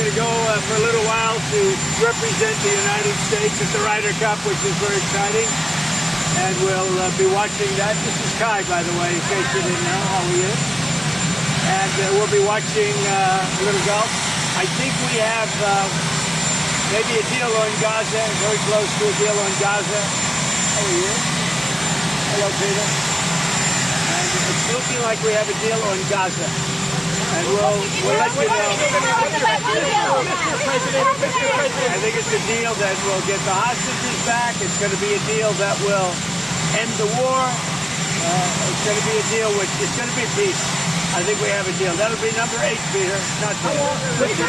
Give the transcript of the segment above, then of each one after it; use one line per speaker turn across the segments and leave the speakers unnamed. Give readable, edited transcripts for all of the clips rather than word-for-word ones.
going to go for a little while to represent the United States at the Ryder Cup, which is very exciting. And we'll be watching that. This is Kai, by the way, in case you didn't know how he is. And we'll be watching a little golf. I think we have maybe a deal on Gaza, very close to a deal on Gaza. How are you? Hello, Peter. And it's looking like we have a deal on Gaza. And we'll let you know. I think it's a deal that will get the hostages back. It's going to be a deal that will end the war. It's going to be a deal which it's going to be peace. I think we have a deal. That'll be number 8, Peter. Not there.
Mr.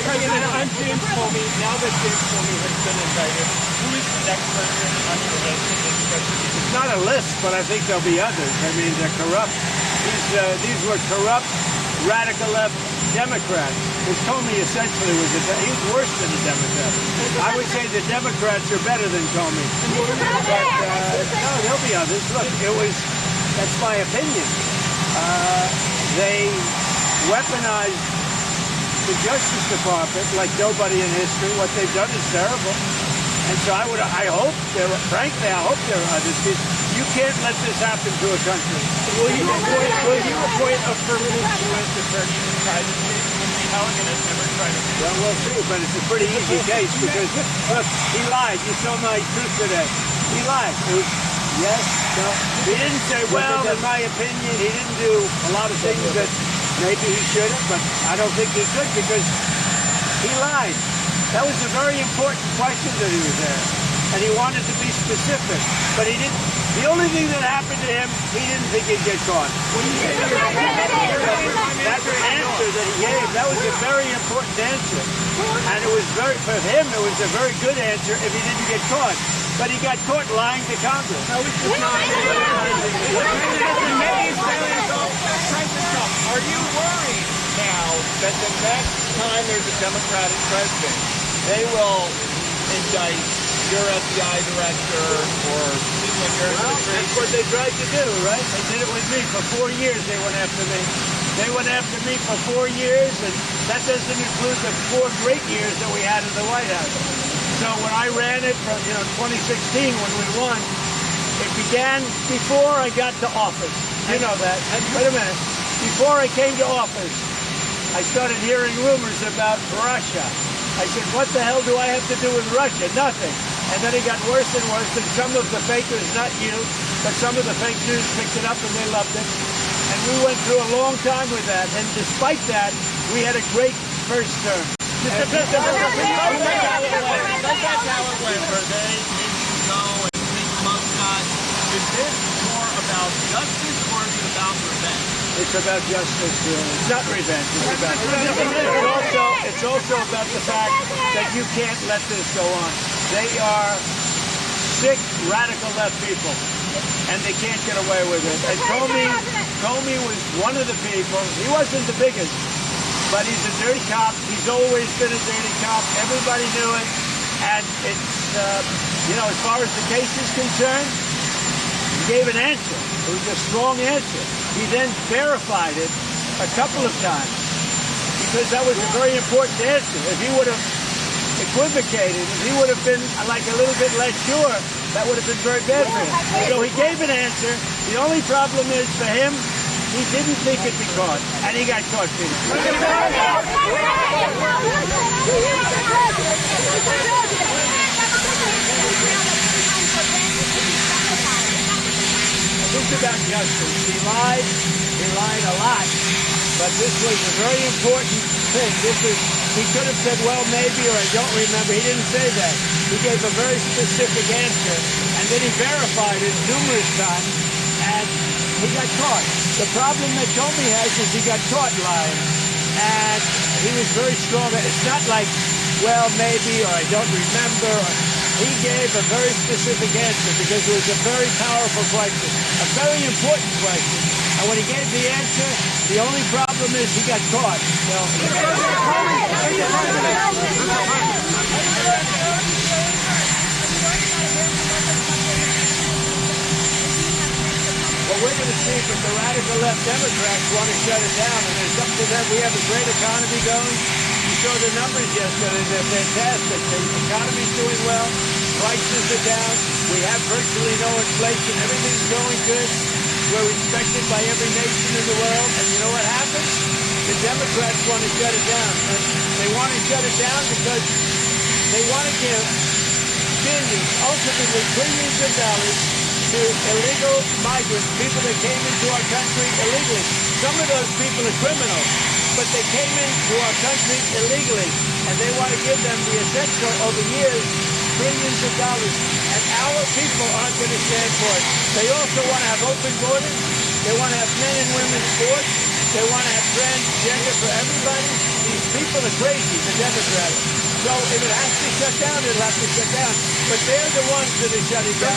President, I'm James Comey. Now that James Comey has been indicted, who is the next person on your list?
It's not a list, but I think there'll be others. I mean, they're corrupt. These were corrupt, radical left Democrats. Because Comey essentially was he was worse than a Democrat. I would say the Democrats are better than Comey. But no, there'll be others. Look, that's my opinion. They weaponized the Justice Department like nobody in history. What they've done is terrible. And so I hope there are others. You can't let this happen to a country.
Will you appoint a permanent U.S. attorney in the United States? Halligan has never tried to.
Well, we'll see, but it's a pretty easy case because, look, he lied. You saw my truth today. He lied. It was yes, no. He didn't say, well, in my opinion, he didn't do a lot of things that maybe he should have, but I don't think he could because he lied. That was a very important question that he was there. And he wanted to be specific, but he didn't. The only thing that happened to him, he didn't think he'd get caught. That answer that he gave, that was a very important answer. And it was for him, it was a very good answer if he didn't get caught. But he got caught lying to Congress.
No, it's just not. Are you worried now that the next time there's a Democratic president, they will indict your FBI director or people in your administration?
That's what they tried to do, right? They did it with me. For 4 years they went after me. They went after me for 4 years, and that doesn't include the 4 great years that we had in the White House. So when I ran it from 2016 when we won, it began before I got to office. You know that. Wait a minute. Before I came to office, I started hearing rumors about Russia. I said, what the hell do I have to do with Russia? Nothing. And then it got worse and worse, and some of the fakers, not you, but some of the fake news picked it up and they loved it. And we went through a long time with that. And despite that, we had a great first term.
Mr. President, that's how it went. Where they made you go and think mugshot. Is this more about justice or is it about revenge?
It's about justice, really. It's not revenge. It's about It's also about the fact that you can't let this go on. They are sick, radical left people, and they can't get away with it. And Comey was one of the people. He wasn't the biggest, but he's a dirty cop. He's always been a dirty cop. Everybody knew it. And it's, as far as the case is concerned, he gave an answer. It was a strong answer. He then verified it a couple of times because that was a very important answer. If he would have equivocated, if he would have been like a little bit less sure, that would have been very bad for him. So he gave an answer. The only problem is for him, he didn't think it'd be caught, and he got caught, Peter. This is about justice. He lied a lot, but this was a very important thing. He could have said, well, maybe, or I don't remember. He didn't say that. He gave a very specific answer, and then he verified it numerous times, and he got caught. The problem that Comey has is he got caught lying, and he was very strong. It's not like, well, maybe, or I don't remember. He gave a very specific answer because it was a very powerful question, a very important question. And when he gave the answer, the only problem is he got caught. So, we're going to see, but the radical left Democrats want to shut it down, and it's up to them. We have a great economy going. You saw the numbers yesterday. They're fantastic. The economy's doing well. Prices are down. We have virtually no inflation. Everything's going good. We're respected by every nation in the world. And you know what happens? The Democrats want to shut it down. And they want to shut it down because they want to give billions, ultimately trillions of dollars to illegal migrants, people that came into our country illegally. Some of those people are criminals, but they came into our country illegally, and they want to give them the essential, over years, trillions of dollars. And our people aren't going to stand for it. They also want to have open borders. They want to have men and women sports. They want to have transgender for everybody. These people are crazy, the Democrats. So if it has to shut down, it'll have to shut down. But they're the ones that are shutting down.